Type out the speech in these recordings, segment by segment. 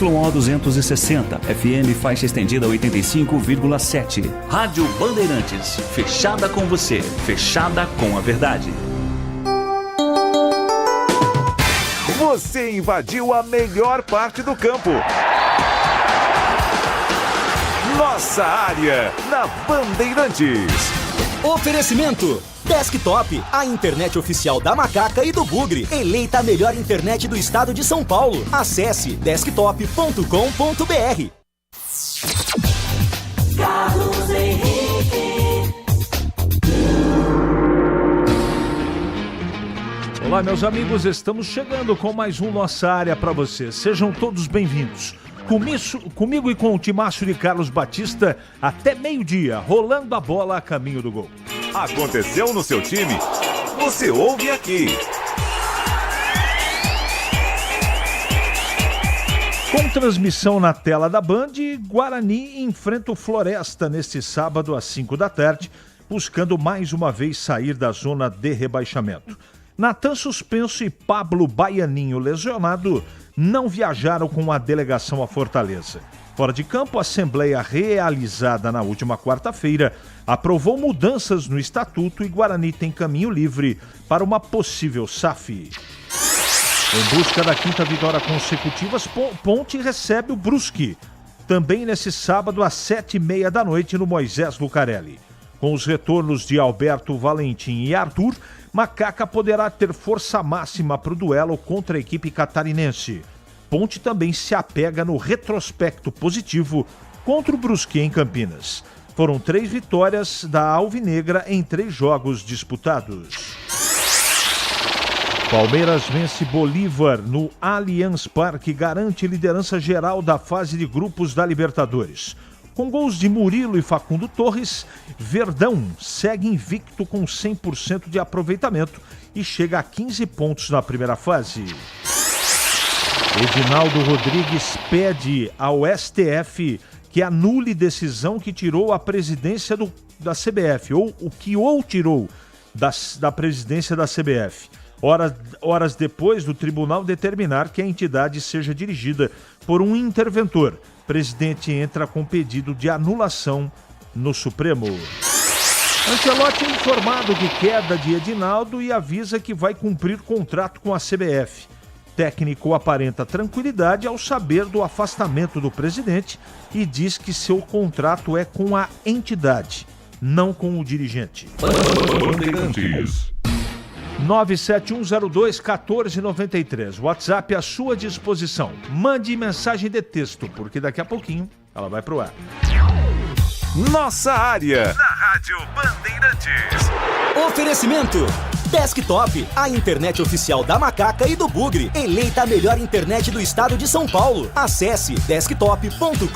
O 260, FM faixa estendida 85,7. Rádio Bandeirantes, fechada com você, fechada com a verdade. Você invadiu a melhor parte do campo. Nossa área, na Bandeirantes. Oferecimento Desktop, a internet oficial da Macaca e do Bugre. Eleita a melhor internet do estado de São Paulo. Acesse desktop.com.br. Carlos Henrique. Olá, meus amigos, estamos chegando com mais um Nossa Área para vocês. Sejam todos bem-vindos. Comigo e com o timaço de Carlos Batista até meio-dia, rolando a bola a caminho do gol. Aconteceu no seu time? Você ouve aqui. Com transmissão na tela da Band, Guarani enfrenta o Floresta neste sábado às 5 da tarde, buscando mais uma vez sair da zona de rebaixamento. Natan suspenso e Pablo Baianinho lesionado não viajaram com a delegação à Fortaleza. Fora de campo, a Assembleia realizada na última quarta-feira aprovou mudanças no estatuto e Guarani tem caminho livre para uma possível SAF. Em busca da quinta vitória consecutiva, Ponte recebe o Brusque, também nesse sábado às 7h30 da noite no Moisés Lucarelli. Com os retornos de Alberto Valentim e Arthur, Macaca poderá ter força máxima para o duelo contra a equipe catarinense. Ponte também se apega no retrospecto positivo contra o Brusque em Campinas. Foram 3 vitórias da Alvinegra em 3 jogos disputados. Palmeiras vence Bolívar no Allianz Parque e garante liderança geral da fase de grupos da Libertadores. Com gols de Murilo e Facundo Torres, Verdão segue invicto com 100% de aproveitamento e chega a 15 pontos na primeira fase. Edinaldo Rodrigues pede ao STF que anule decisão que tirou a presidência da CBF, ou o que tirou da presidência da CBF. Horas depois do tribunal determinar que a entidade seja dirigida por um interventor. O presidente entra com pedido de anulação no Supremo. Ancelotti é informado de queda de Edinaldo e avisa que vai cumprir contrato com a CBF. Técnico aparenta tranquilidade ao saber do afastamento do presidente e diz que seu contrato é com a entidade, não com o dirigente. 97102-1493. WhatsApp à sua disposição. Mande mensagem de texto, porque daqui a pouquinho ela vai pro ar. Nossa área, na Rádio Bandeirantes. Oferecimento Desktop, a internet oficial da Macaca e do Bugre. Eleita a melhor internet do estado de São Paulo. Acesse desktop.com.br.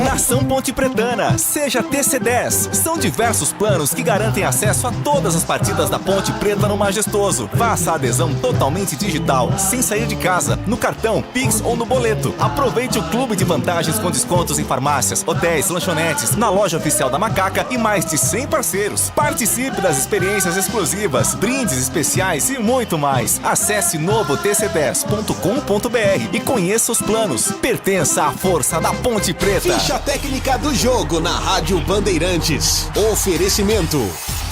Nação Ponte Pretana, seja TC10. São diversos planos que garantem acesso a todas as partidas da Ponte Preta no Majestoso. Faça a adesão totalmente digital, sem sair de casa, no cartão, Pix ou no boleto. Aproveite o clube de vantagens com descontos em farmácias, hotéis, lanchonetes, na loja oficial da Macaca e mais de 100 parceiros. Participe das experiências exclusivas, brindes especiais e muito mais. Acesse novo tc10.com.br e conheça os planos. Pertença à força da Ponte Preta. Ficha técnica do jogo na Rádio Bandeirantes. Oferecimento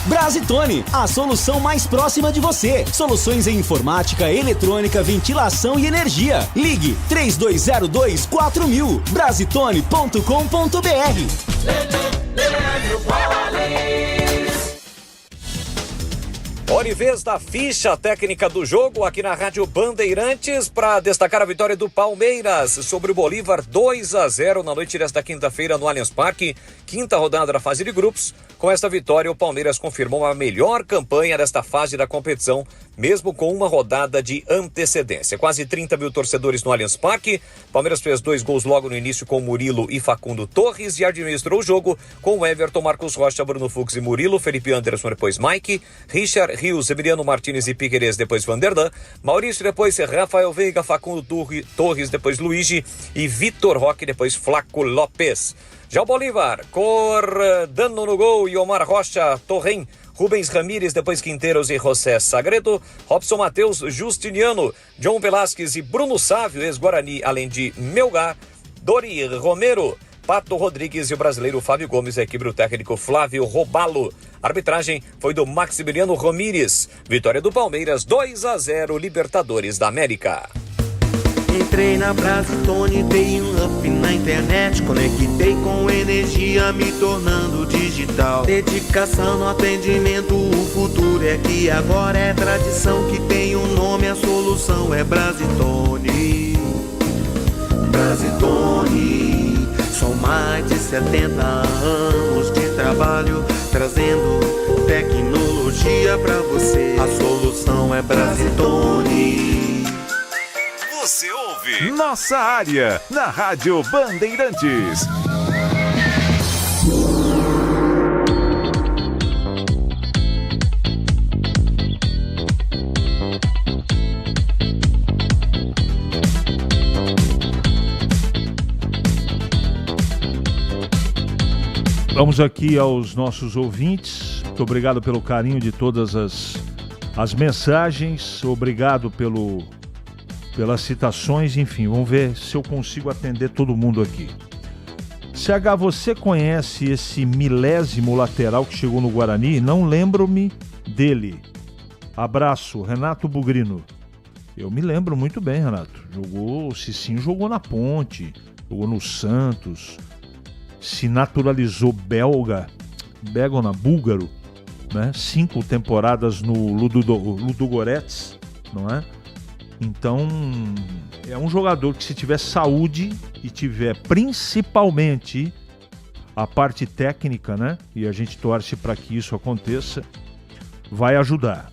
Brasitone, a solução mais próxima de você. Soluções em informática, eletrônica, ventilação e energia. Ligue 3202-4000. Brasitone.com.br. Hora e vez da ficha técnica do jogo aqui na Rádio Bandeirantes para destacar a vitória do Palmeiras sobre o Bolívar 2-0 na noite desta quinta-feira no Allianz Parque, quinta rodada da fase de grupos. Com esta vitória, o Palmeiras confirmou a melhor campanha desta fase da competição, mesmo com uma rodada de antecedência. Quase 30 mil torcedores no Allianz Parque. Palmeiras fez 2 gols logo no início com Murilo e Facundo Torres e administrou o jogo com Everton, Marcos Rocha, Bruno Fux e Murilo, Felipe Anderson depois Mike, Richard Rios, Emiliano Martínez e Piquerez depois Vanderlan, Maurício depois Rafael Veiga, Facundo Torres depois Luigi e Vitor Roque depois Flaco Lopes. Já o Bolívar, Cordano no gol e Omar Rocha, Torren, Rubens Ramírez, depois Quinteiros e José Sagredo, Robson Matheus, Justiniano, John Velasquez e Bruno Sávio, ex-Guarani, além de Melgar, Dori Romero, Pato Rodrigues e o brasileiro Fábio Gomes, a equipe do técnico Flávio Robalo. A arbitragem foi do Maximiliano Ramírez. Vitória do Palmeiras, 2-0, Libertadores da América. Entrei na Brasitone, dei um up na internet, conectei com energia, me tornando digital. Dedicação no atendimento, o futuro é que agora é tradição, que tem um nome, a solução é Brasitone. Brasitone, são mais de 70 anos de trabalho, trazendo tecnologia pra você. A solução é Brasitone. Você ouve Nossa Área, na Rádio Bandeirantes. Vamos aqui aos nossos ouvintes. Muito obrigado pelo carinho de todas as mensagens. Obrigado pelas citações, enfim, vamos ver se eu consigo atender todo mundo aqui. CH, você conhece esse milésimo lateral que chegou no Guarani? Não lembro-me dele. Abraço, Renato Bugrino. Eu me lembro muito bem, Renato. O Cicinho jogou na Ponte, jogou no Santos, se naturalizou búlgaro, né? 5 temporadas no Ludogorets, não é? Então, é um jogador que, se tiver saúde e tiver principalmente a parte técnica, né? E a gente torce para que isso aconteça, vai ajudar.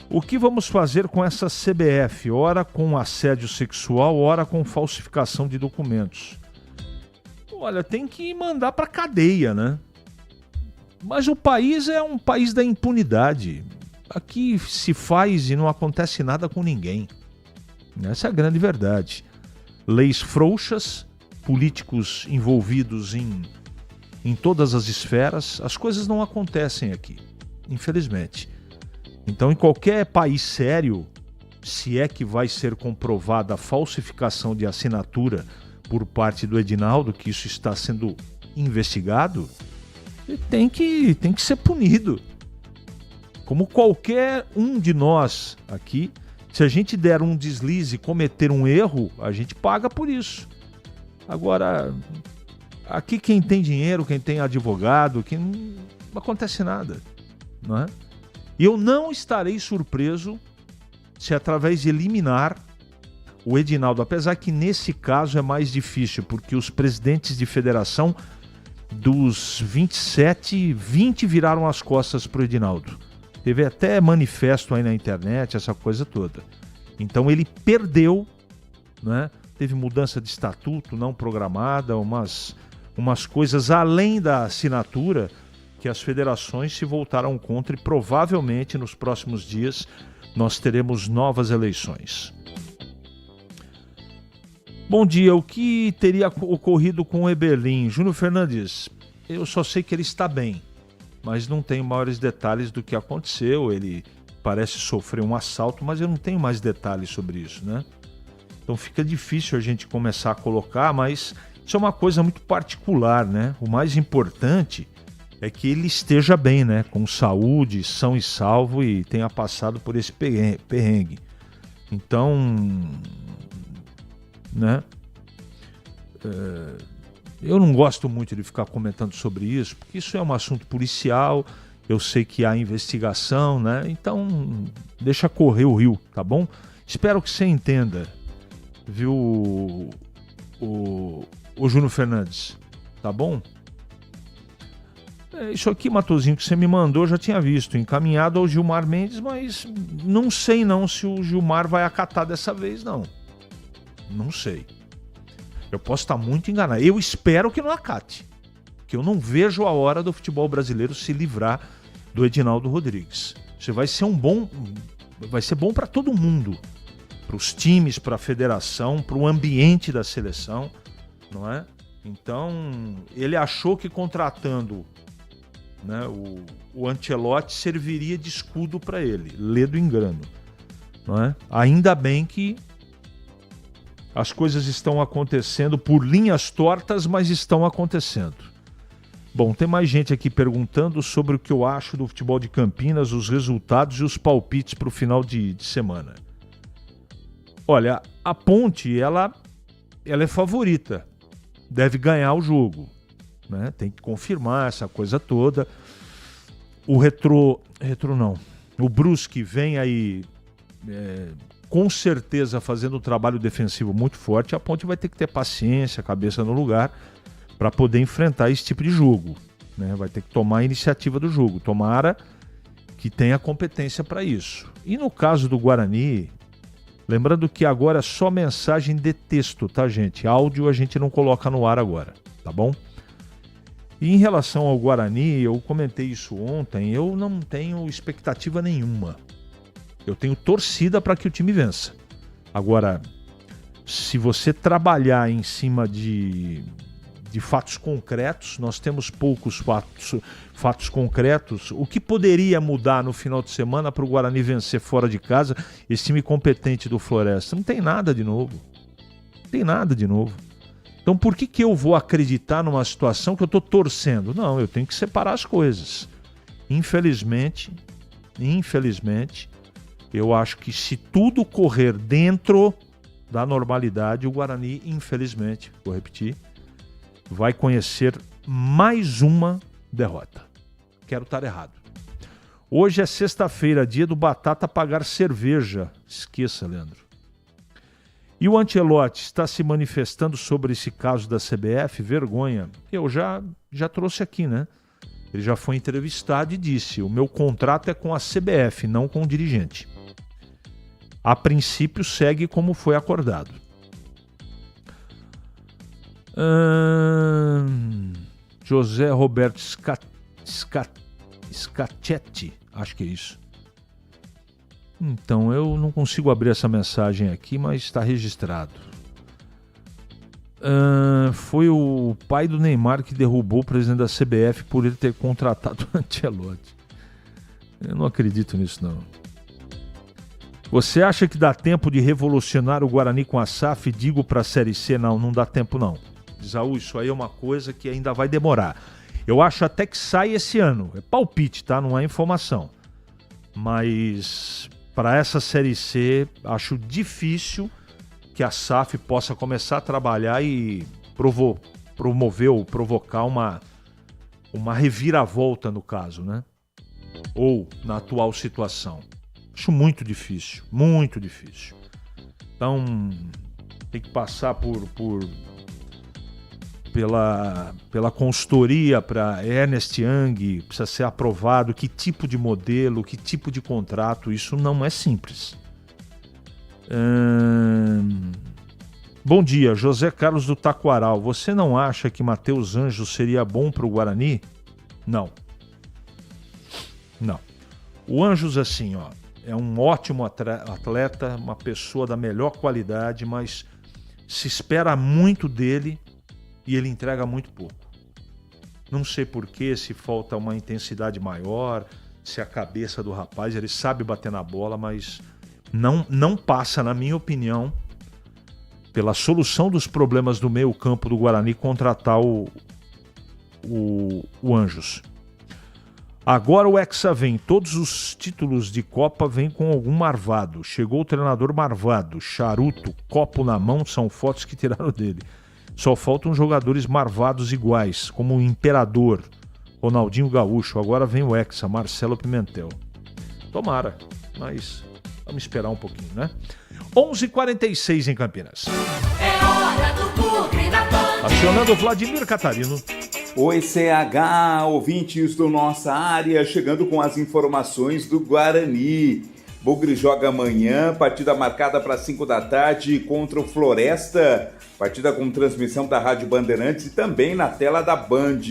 O que vamos fazer com essa CBF? Ora com assédio sexual, ora com falsificação de documentos. Olha, tem que mandar para cadeia, né? Mas o país é um país da impunidade. Aqui se faz e não acontece nada com ninguém. Essa é a grande verdade. Leis frouxas, políticos envolvidos em todas as esferas, as coisas não acontecem aqui, infelizmente. Então, em qualquer país sério, se é que vai ser comprovada a falsificação de assinatura por parte do Edinaldo, que isso está sendo investigado, tem que ser punido. Como qualquer um de nós aqui, se a gente der um deslize e cometer um erro, a gente paga por isso. Agora, aqui quem tem dinheiro, quem tem advogado, não acontece nada, não é? E eu não estarei surpreso se através de eliminar o Edinaldo, apesar que nesse caso é mais difícil, porque os presidentes de federação dos 27, 20 viraram as costas para o Edinaldo. Teve até manifesto aí na internet, essa coisa toda. Então ele perdeu, né? Teve mudança de estatuto não programada, umas coisas além da assinatura que as federações se voltaram contra, e provavelmente nos próximos dias nós teremos novas eleições. Bom dia, o que teria ocorrido com o Eberlin? Júnior Fernandes, eu só sei que ele está bem, mas não tenho maiores detalhes do que aconteceu. Ele parece sofrer um assalto, mas eu não tenho mais detalhes sobre isso, né? Então fica difícil a gente começar a colocar, mas isso é uma coisa muito particular, né? O mais importante é que ele esteja bem, né? Com saúde, são e salvo, e tenha passado por esse perrengue. Então, né? Eu não gosto muito de ficar comentando sobre isso, porque isso é um assunto policial, eu sei que há investigação, né? Então, deixa correr o rio, tá bom? Espero que você entenda, viu, o Júnior Fernandes, tá bom? Isso aqui, Matosinho, que você me mandou, eu já tinha visto, encaminhado ao Gilmar Mendes, mas não sei não se o Gilmar vai acatar dessa vez, não. Não sei. Eu posso estar muito enganado. Eu espero que não acate. Porque eu não vejo a hora do futebol brasileiro se livrar do Edinaldo Rodrigues. Isso vai ser vai ser bom para todo mundo. Para os times, para a federação, para o ambiente da seleção, não é? Então, ele achou que contratando né? O Ancelotti serviria de escudo para ele, lê do engano. Não é? Ainda bem que as coisas estão acontecendo por linhas tortas, mas estão acontecendo. Bom, tem mais gente aqui perguntando sobre o que eu acho do futebol de Campinas, os resultados e os palpites para o final de semana. Olha, a Ponte, ela é favorita. Deve ganhar o jogo. Né? Tem que confirmar essa coisa toda. O o Brusque vem aí com certeza fazendo um trabalho defensivo muito forte. A Ponte vai ter que ter paciência, cabeça no lugar, para poder enfrentar esse tipo de jogo. Né? Vai ter que tomar a iniciativa do jogo. Tomara que tenha competência para isso. E no caso do Guarani, lembrando que agora é só mensagem de texto, tá, gente? Áudio a gente não coloca no ar agora, tá bom? E em relação ao Guarani, eu comentei isso ontem, eu não tenho expectativa nenhuma. Eu tenho torcida para que o time vença. Agora, se você trabalhar em cima de fatos concretos, nós temos poucos fatos concretos. O que poderia mudar no final de semana para o Guarani vencer fora de casa esse time competente do Floresta? Não tem nada de novo. Não tem nada de novo. Então por que eu vou acreditar numa situação que eu estou torcendo? Não, eu tenho que separar as coisas. Infelizmente, eu acho que se tudo correr dentro da normalidade, o Guarani, infelizmente, vou repetir, vai conhecer mais uma derrota. Quero estar errado. Hoje é sexta-feira, dia do Batata pagar cerveja. Esqueça, Leandro. E o Ancelotti está se manifestando sobre esse caso da CBF, vergonha. Eu já trouxe aqui, né? Ele já foi entrevistado e disse: o meu contrato é com a CBF, não com o dirigente. A princípio segue como foi acordado. José Roberto Scachetti, acho que é isso. Então, eu não consigo abrir essa mensagem aqui, mas está registrado. Foi o pai do Neymar que derrubou o presidente da CBF por ele ter contratado o Ancelotti. Eu não acredito nisso, não. Você acha que dá tempo de revolucionar o Guarani com a SAF? Digo para a Série C, não dá tempo, não. Isaú, isso aí é uma coisa que ainda vai demorar. Eu acho até que sai esse ano. É palpite, tá? Não é informação. Mas para essa Série C, acho difícil que a SAF possa começar a trabalhar e promover ou provocar uma reviravolta no caso, né? Ou na atual situação. Acho muito difícil, muito difícil. Então, tem que passar pela consultoria para Ernst Young, precisa ser aprovado, que tipo de modelo, que tipo de contrato, isso não é simples. Bom dia, José Carlos do Taquaral. Você não acha que Matheus Anjos seria bom para o Guarani? Não. O Anjos, assim, ó, é um ótimo atleta, uma pessoa da melhor qualidade, mas se espera muito dele e ele entrega muito pouco. Não sei porquê, se falta uma intensidade maior, se a cabeça do rapaz, ele sabe bater na bola, mas não passa, na minha opinião, pela solução dos problemas do meio campo do Guarani, contratar o Anjos. Agora o Hexa vem, todos os títulos de Copa vêm com algum marvado. Chegou o treinador marvado, charuto, copo na mão, são fotos que tiraram dele. Só faltam jogadores marvados iguais, como o Imperador, Ronaldinho Gaúcho. Agora vem o Hexa, Marcelo Pimentel. Tomara, mas vamos esperar um pouquinho, né? 11h46 em Campinas. É hora do Bugre da Band. Acionando o Vladimir Catarino. Oi, CH, ouvintes do Nossa Área, chegando com as informações do Guarani. Bugre joga amanhã, partida marcada para 5 da tarde contra o Floresta. Partida com transmissão da Rádio Bandeirantes e também na tela da Band.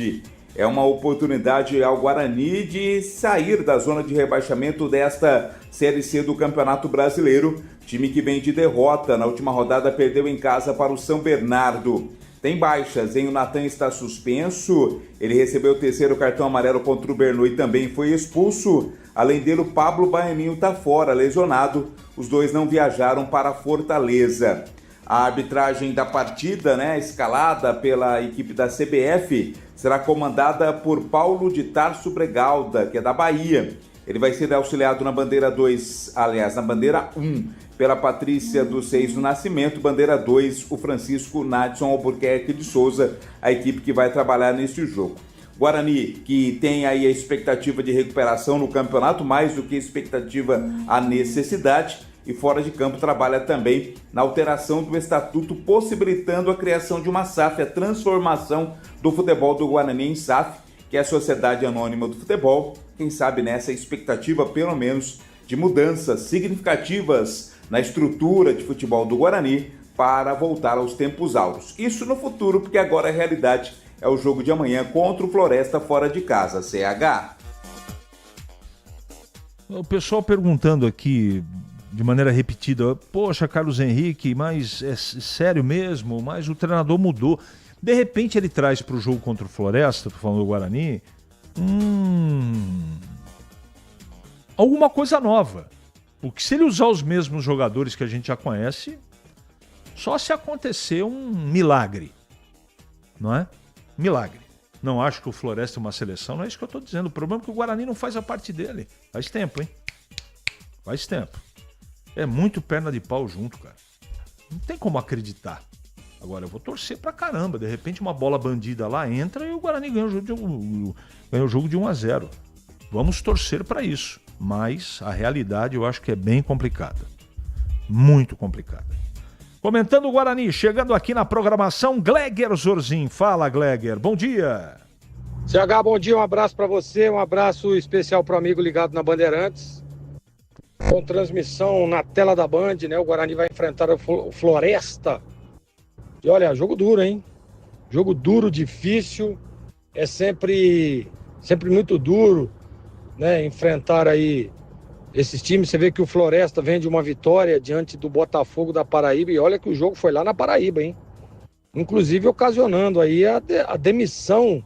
É uma oportunidade ao Guarani de sair da zona de rebaixamento desta Série C do Campeonato Brasileiro. Time que vem de derrota. Na última rodada perdeu em casa para o São Bernardo. tem baixas, hein? O Natan está suspenso, ele recebeu o terceiro cartão amarelo contra o Bernou e também foi expulso. Além dele, o Pablo Baianinho está fora, lesionado. Os dois não viajaram para Fortaleza. A arbitragem da partida, né, escalada pela equipe da CBF, será comandada por Paulo de Tarso Bregalda, que é da Bahia. Ele vai ser auxiliado na bandeira 2, aliás, na bandeira 1, pela Patrícia dos Seis do Nascimento, bandeira 2, o Francisco Nadson Albuquerque de Souza, a equipe que vai trabalhar neste jogo. Guarani, que tem aí a expectativa de recuperação no campeonato, mais do que expectativa, a necessidade, e fora de campo trabalha também na alteração do estatuto, possibilitando a criação de uma SAF, a transformação do futebol do Guarani em SAF, que é a Sociedade Anônima do Futebol. Quem sabe nessa expectativa, pelo menos, de mudanças significativas na estrutura de futebol do Guarani para voltar aos tempos áureos. Isso no futuro, porque agora a realidade é o jogo de amanhã contra o Floresta fora de casa. CH. O pessoal perguntando aqui de maneira repetida, poxa, Carlos Henrique, mas é sério mesmo? Mas o treinador mudou. De repente ele traz para o jogo contra o Floresta, tô falando do Guarani, alguma coisa nova. Porque se ele usar os mesmos jogadores que a gente já conhece, só se acontecer um milagre, não é? Milagre. Não acho que o Floresta é uma seleção, não é isso que eu estou dizendo. O problema é que o Guarani não faz a parte dele. Faz tempo, hein? Faz tempo. É muito perna de pau junto, cara. Não tem como acreditar. Agora, eu vou torcer pra caramba. De repente, uma bola bandida lá entra e o Guarani ganha o jogo de 1-0. Vamos torcer pra isso. Mas a realidade eu acho que é bem complicada. Muito complicada. Comentando o Guarani, chegando aqui na programação, Gleger Zorzin. Fala, Gleger. Bom dia. CH, bom dia. Um abraço pra você. Um abraço especial pro amigo ligado na Bandeirantes. Com transmissão na tela da Band, né? O Guarani vai enfrentar o Floresta. E olha, jogo duro, hein? Jogo duro, difícil. É sempre muito duro, né? Enfrentar aí esses times. Você vê que o Floresta vem de uma vitória diante do Botafogo da Paraíba. E olha que o jogo foi lá na Paraíba, hein? Inclusive ocasionando aí a demissão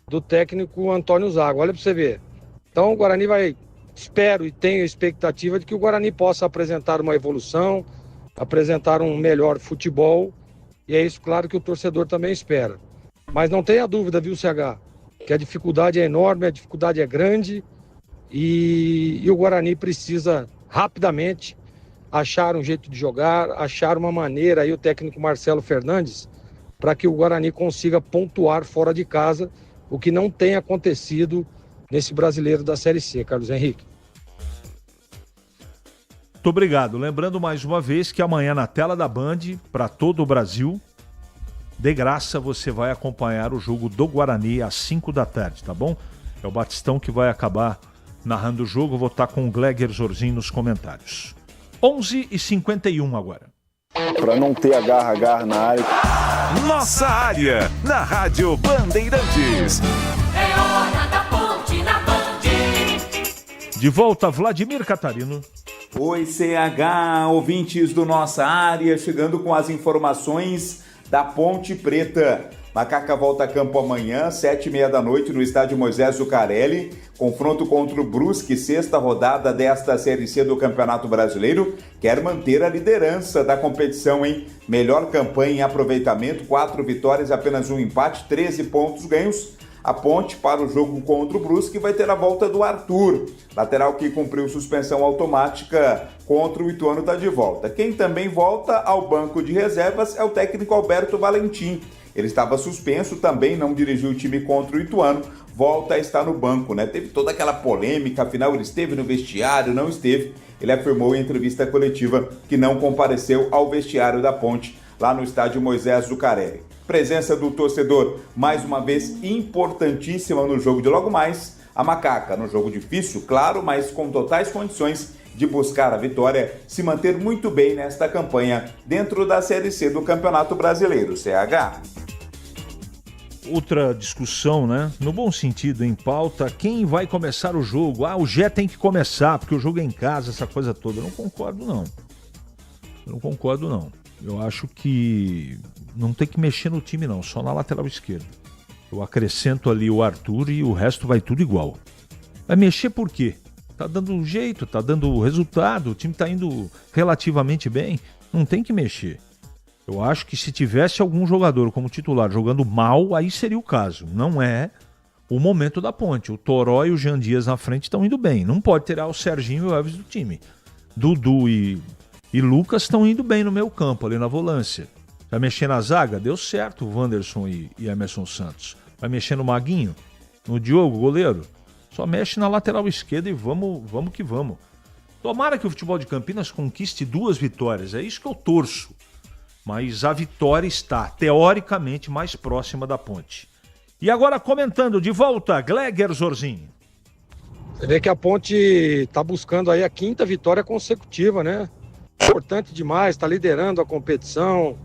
do técnico Antônio Zago. Olha pra você ver. Então o Guarani vai... Espero e tenho a expectativa de que o Guarani possa apresentar uma evolução, apresentar um melhor futebol, e é isso, claro, que o torcedor também espera. Mas não tenha dúvida, viu, CH, que a dificuldade é enorme, a dificuldade é grande, e o Guarani precisa rapidamente achar um jeito de jogar, achar uma maneira, aí o técnico Marcelo Fernandes, para que o Guarani consiga pontuar fora de casa, o que não tem acontecido nesse brasileiro da Série C, Carlos Henrique. Muito obrigado. Lembrando mais uma vez que amanhã na tela da Band, para todo o Brasil, de graça você vai acompanhar o jogo do Guarani às 5 da tarde, tá bom? É o Batistão que vai acabar narrando o jogo. Eu vou estar com o Gleger Zorzin nos comentários. 11h51 agora. Para não ter agarra na área. Nossa área, na Rádio Bandeirantes. É hora da Ponte na Band. De volta, Vladimir Catarino. Oi, CH, ouvintes do Nossa Área, chegando com as informações da Ponte Preta. Macaca volta a campo amanhã, 7h30 da noite, no estádio Moisés Zucarelli. Confronto contra o Brusque, sexta rodada desta Série C do Campeonato Brasileiro. Quer manter a liderança da competição, hein? Melhor campanha em aproveitamento, 4 vitórias, apenas um empate, 13 pontos ganhos. A Ponte, para o jogo contra o Brusque, vai ter a volta do Arthur, lateral que cumpriu suspensão automática contra o Ituano, está de volta. Quem também volta ao banco de reservas é o técnico Alberto Valentim. Ele estava suspenso, também não dirigiu o time contra o Ituano, volta a estar no banco, né? Teve toda aquela polêmica, afinal ele esteve no vestiário, não esteve. Ele afirmou em entrevista coletiva que não compareceu ao vestiário da Ponte, lá no estádio Moisés Zucarelli. Presença do torcedor, mais uma vez, importantíssima no jogo de logo mais. A Macaca, no jogo difícil, claro, mas com totais condições de buscar a vitória, se manter muito bem nesta campanha dentro da Série C do Campeonato Brasileiro, CH. Outra discussão, né? No bom sentido, em pauta, quem vai começar o jogo? O Gé tem que começar, porque o jogo é em casa, essa coisa toda. Eu não concordo, não. Eu acho que não tem que mexer no time não, só na lateral esquerda. Eu acrescento ali o Arthur e o resto vai tudo igual. Vai mexer por quê? Tá dando um jeito, tá dando resultado, o time tá indo relativamente bem, não tem que mexer. Eu acho que se tivesse algum jogador como titular jogando mal, aí seria o caso. Não é o momento da Ponte. O Toró e o Jean Dias na frente estão indo bem. Não pode tirar o Serginho e o Elvis do time. Dudu e Lucas estão indo bem no meio campo, ali na volância. Vai mexer na zaga? Deu certo o Wanderson e Emerson Santos. Vai mexer no Maguinho? No Diogo, goleiro? Só mexe na lateral esquerda e vamos que vamos. Tomara que o futebol de Campinas conquiste 2 vitórias. É isso que eu torço. Mas a vitória está, teoricamente, mais próxima da Ponte. E agora comentando de volta, Gleger Zorzinho. Você vê que a Ponte está buscando aí a 5ª vitória consecutiva, né? Importante demais, está liderando a competição,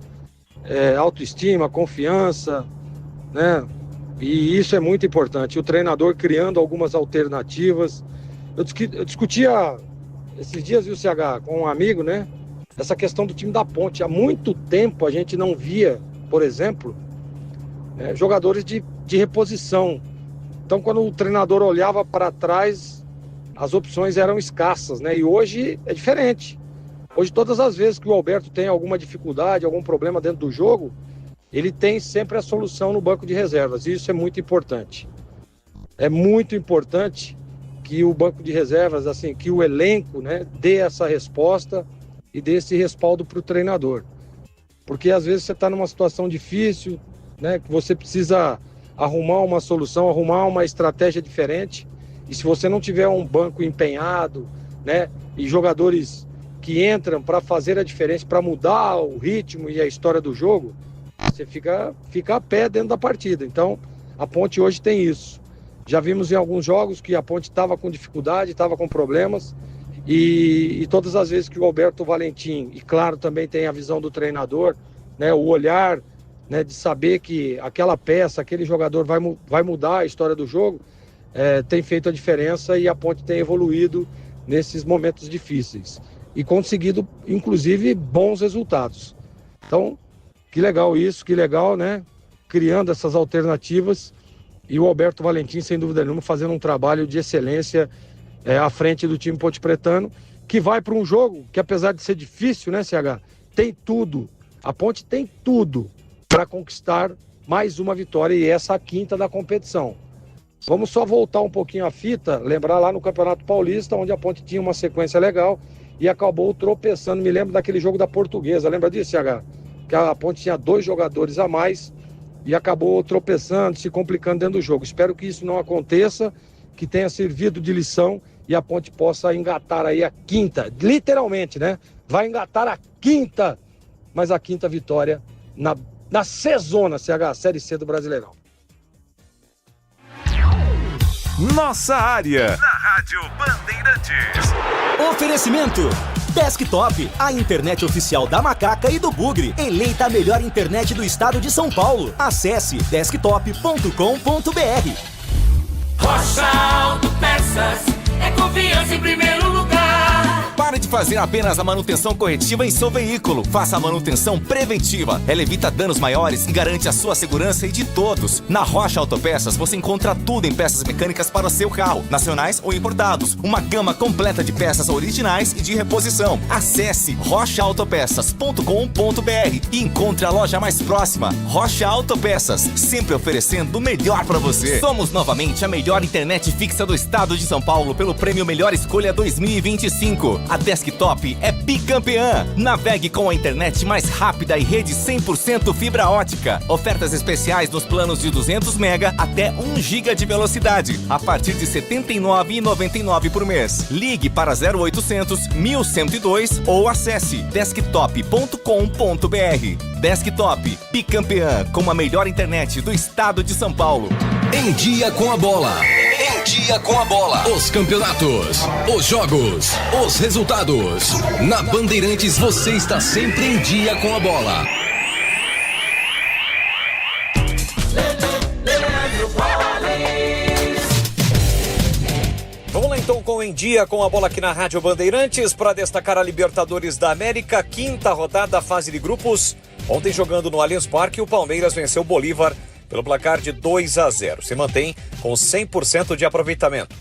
autoestima, confiança, né? E isso é muito importante. O treinador criando algumas alternativas. Eu discutia esses dias, viu, CH, com um amigo, né? Essa questão do time da Ponte. Há muito tempo a gente não via, por exemplo, jogadores de reposição. Então, quando o treinador olhava para trás, as opções eram escassas, né? E hoje é diferente. Hoje, todas as vezes que o Alberto tem alguma dificuldade, algum problema dentro do jogo, ele tem sempre a solução no banco de reservas. E isso é muito importante. É muito importante que o banco de reservas, assim, que o elenco, né, dê essa resposta e dê esse respaldo para o treinador. Porque às vezes você está numa situação difícil, né, que você precisa arrumar uma solução, arrumar uma estratégia diferente. E se você não tiver um banco empenhado, né, e jogadores que entram para fazer a diferença, para mudar o ritmo e a história do jogo, você fica a pé dentro da partida. Então, a Ponte hoje tem isso. Já vimos em alguns jogos que a Ponte estava com dificuldade, estava com problemas, e todas as vezes que o Alberto Valentim, e claro, também tem a visão do treinador, né, o olhar, né, de saber que aquela peça, aquele jogador vai mudar a história do jogo, tem feito a diferença e a Ponte tem evoluído nesses momentos difíceis e conseguido, inclusive, bons resultados. Então, que legal isso, que legal, né? Criando essas alternativas e o Alberto Valentim, sem dúvida nenhuma, fazendo um trabalho de excelência à frente do time pontepretano, que vai para um jogo que, apesar de ser difícil, né, CH, tem tudo. A Ponte tem tudo para conquistar mais uma vitória e essa a 5ª da competição. Vamos só voltar um pouquinho a fita, lembrar lá no Campeonato Paulista, onde a Ponte tinha uma sequência legal e acabou tropeçando. Me lembro daquele jogo da Portuguesa, lembra disso, CH? Que a Ponte tinha 2 jogadores a mais e acabou tropeçando, se complicando dentro do jogo. Espero que isso não aconteça, que tenha servido de lição e a Ponte possa engatar aí a 5ª, literalmente, né? Vai engatar a 5ª, mas a 5ª vitória na Czona, CH, Série C do Brasileirão. Nossa área, na Rádio Bandeirantes. Oferecimento Desktop, a internet oficial da Macaca e do Bugre. Eleita a melhor internet do estado de São Paulo. Acesse desktop.com.br. Rocha Autopeças, é confiança em primeiro lugar. Pare de fazer apenas a manutenção corretiva em seu veículo. Faça a manutenção preventiva. Ela evita danos maiores e garante a sua segurança e de todos. Na Rocha Autopeças você encontra tudo em peças mecânicas para o seu carro, nacionais ou importados. Uma gama completa de peças originais e de reposição. Acesse rochaautopeças.com.br e encontre a loja mais próxima. Rocha Autopeças, sempre oferecendo o melhor para você. Somos novamente a melhor internet fixa do estado de São Paulo pelo prêmio Melhor Escolha 2025. A Desktop é bicampeã. Navegue com a internet mais rápida e rede 100% fibra ótica. Ofertas especiais nos planos de 200 MB até 1 GB de velocidade, a partir de R$ 79,99 por mês. Ligue para 0800 1102 ou acesse desktop.com.br. Desktop, bicampeã com a melhor internet do estado de São Paulo. Em Dia com a Bola. Em Dia com a Bola. Os campeonatos, os jogos, os resultados. Na Bandeirantes você está sempre em dia com a bola. Vamos lá então com Em Dia com a Bola aqui na Rádio Bandeirantes para destacar a Libertadores da América, 5ª rodada, fase de grupos. Ontem, jogando no Allianz Parque, o Palmeiras venceu o Bolívar pelo placar de 2-0. Se mantém com 100% de aproveitamento.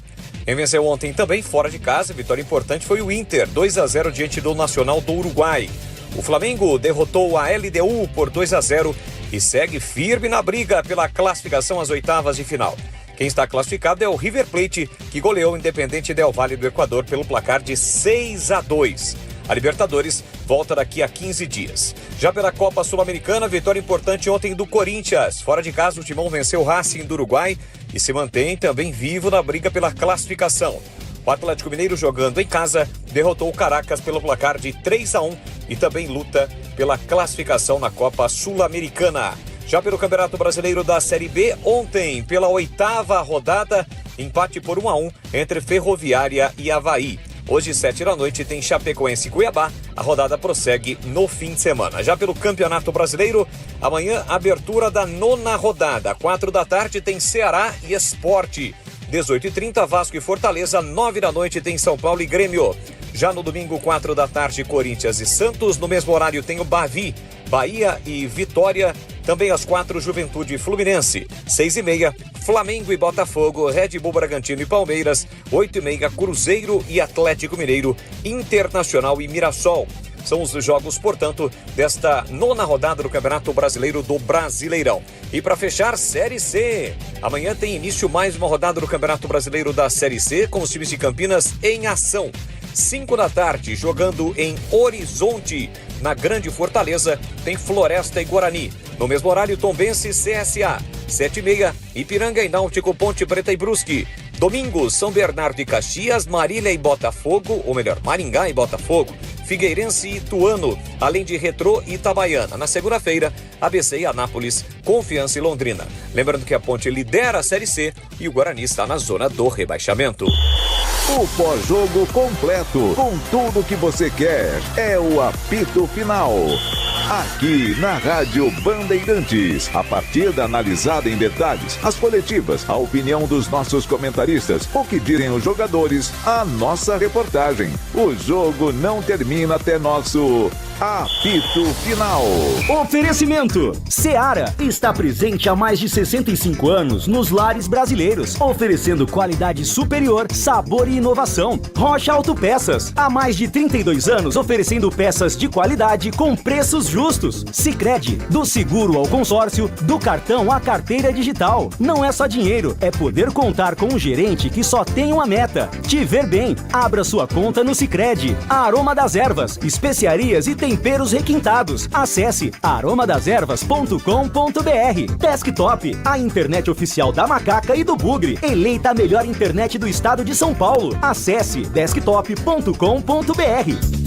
Quem venceu ontem também fora de casa, vitória importante, foi o Inter, 2-0 diante do Nacional do Uruguai. O Flamengo derrotou a LDU por 2-0 e segue firme na briga pela classificação às oitavas de final. Quem está classificado é o River Plate, que goleou o Independente Del Valle do Equador pelo placar de 6-2. A Libertadores volta daqui a 15 dias. Já pela Copa Sul-Americana, vitória importante ontem do Corinthians. Fora de casa, o Timão venceu o Racing do Uruguai e se mantém também vivo na briga pela classificação. O Atlético Mineiro, jogando em casa, derrotou o Caracas pelo placar de 3-1 e também luta pela classificação na Copa Sul-Americana. Já pelo Campeonato Brasileiro da Série B, ontem, pela 8ª rodada, empate por 1-1 entre Ferroviária e Avaí. Hoje, 7 da noite, tem Chapecoense e Cuiabá. A rodada prossegue no fim de semana. Já pelo Campeonato Brasileiro, amanhã, abertura da 9ª rodada. 4 da tarde tem Ceará e Sport. 18h30, Vasco e Fortaleza. 9 da noite tem São Paulo e Grêmio. Já no domingo, 4 da tarde, Corinthians e Santos. No mesmo horário tem o Bavi, Bahia e Vitória. Também às 4, Juventude e Fluminense. 6h30, Flamengo e Botafogo, Red Bull Bragantino e Palmeiras. 8h30, Cruzeiro e Atlético Mineiro, Internacional e Mirassol. São os jogos, portanto, desta 9ª rodada do Campeonato Brasileiro do Brasileirão. E para fechar, Série C. Amanhã tem início mais uma rodada do Campeonato Brasileiro da Série C, com os times de Campinas em ação. 5 da tarde, jogando em Horizonte, na Grande Fortaleza, tem Floresta e Guarani. No mesmo horário, Tombense e CSA. 7h30, Ipiranga e Náutico, Ponte Preta e Brusque. Domingo, São Bernardo e Caxias, Marília e Botafogo, ou melhor, Maringá e Botafogo, Figueirense e Ituano, além de Retrô e Itabaiana. Na segunda-feira, ABC e Anápolis, Confiança e Londrina. Lembrando que a Ponte lidera a Série C e o Guarani está na zona do rebaixamento. O pós-jogo completo, com tudo que você quer, é o apito final. Aqui na Rádio Bandeirantes, a partida analisada em detalhes, as coletivas, a opinião dos nossos comentaristas, o que dizem os jogadores, a nossa reportagem. O jogo não termina até nosso apito final. Oferecimento: Seara está presente há mais de 65 anos nos lares brasileiros, oferecendo qualidade superior, sabor e inovação. Rocha Autopeças, há mais de 32 anos oferecendo peças de qualidade com preços justos. Sicredi, do seguro ao consórcio, do cartão à carteira digital. Não é só dinheiro, é poder contar com um gerente que só tem uma meta: te ver bem. Abra sua conta no Sicredi. Aroma das Ervas, especiarias e temperos requintados. Acesse aromadeservas.com.br. Desktop, a internet oficial da Macaca e do Bugre. Eleita a melhor internet do estado de São Paulo. Acesse desktop.com.br.